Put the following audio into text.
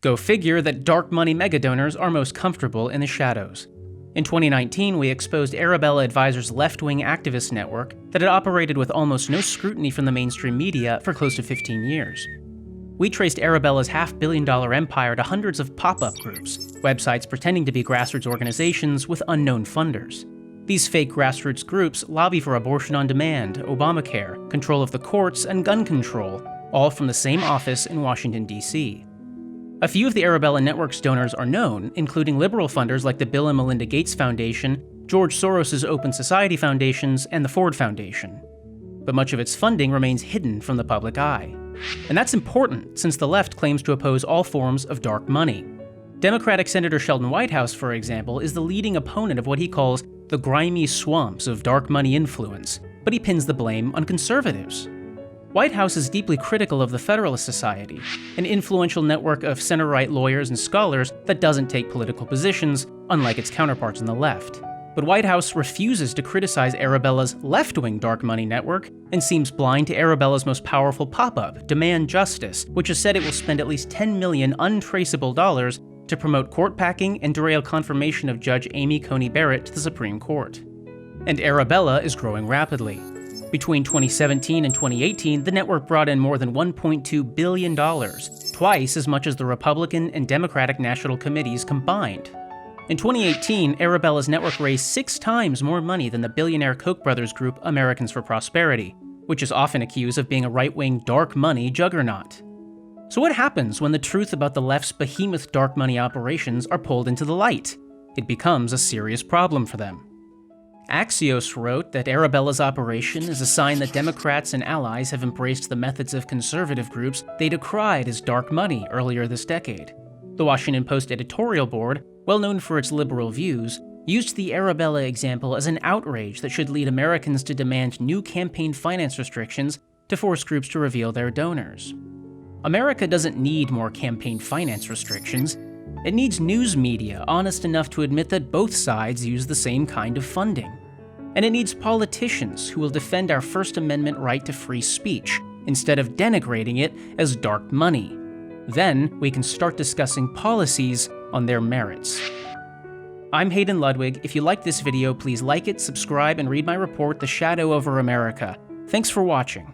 Go figure that dark money megadonors are most comfortable in the shadows. In 2019, we exposed Arabella Advisors' left-wing activist network that had operated with almost no scrutiny from the mainstream media for close to 15 years. We traced Arabella's $500 million empire to hundreds of pop-up groups, websites pretending to be grassroots organizations with unknown funders. These fake grassroots groups lobby for abortion on demand, Obamacare, control of the courts, and gun control, all from the same office in Washington, D.C. A few of the Arabella Network's donors are known, including liberal funders like the Bill and Melinda Gates Foundation, George Soros' Open Society Foundations, and the Ford Foundation. But much of its funding remains hidden from the public eye. And that's important, since the left claims to oppose all forms of dark money. Democratic Senator Sheldon Whitehouse, for example, is the leading opponent of what he calls the grimy swamps of dark money influence, but he pins the blame on conservatives. Whitehouse is deeply critical of the Federalist Society, an influential network of center-right lawyers and scholars that doesn't take political positions, unlike its counterparts on the left. But Whitehouse refuses to criticize Arabella's left-wing dark money network and seems blind to Arabella's most powerful pop-up, Demand Justice, which has said it will spend at least $10 million untraceable dollars to promote court packing and derail confirmation of Judge Amy Coney Barrett to the Supreme Court. And Arabella is growing rapidly. Between 2017 and 2018, the network brought in more than $1.2 billion, twice as much as the Republican and Democratic National Committees combined. In 2018, Arabella's network raised 6 times more money than the billionaire Koch brothers group Americans for Prosperity, which is often accused of being a right-wing dark money juggernaut. So what happens when the truth about the left's behemoth dark money operations are pulled into the light? It becomes a serious problem for them. Axios wrote that Arabella's operation is a sign that Democrats and allies have embraced the methods of conservative groups they decried as dark money earlier this decade. The Washington Post editorial board, well known for its liberal views, used the Arabella example as an outrage that should lead Americans to demand new campaign finance restrictions to force groups to reveal their donors. America doesn't need more campaign finance restrictions. It needs news media honest enough to admit that both sides use the same kind of funding. And it needs politicians who will defend our First Amendment right to free speech, instead of denigrating it as dark money. Then we can start discussing policies on their merits. I'm Hayden Ludwig. If you liked this video, please like it, subscribe, and read my report, The Shadow Over America. Thanks for watching.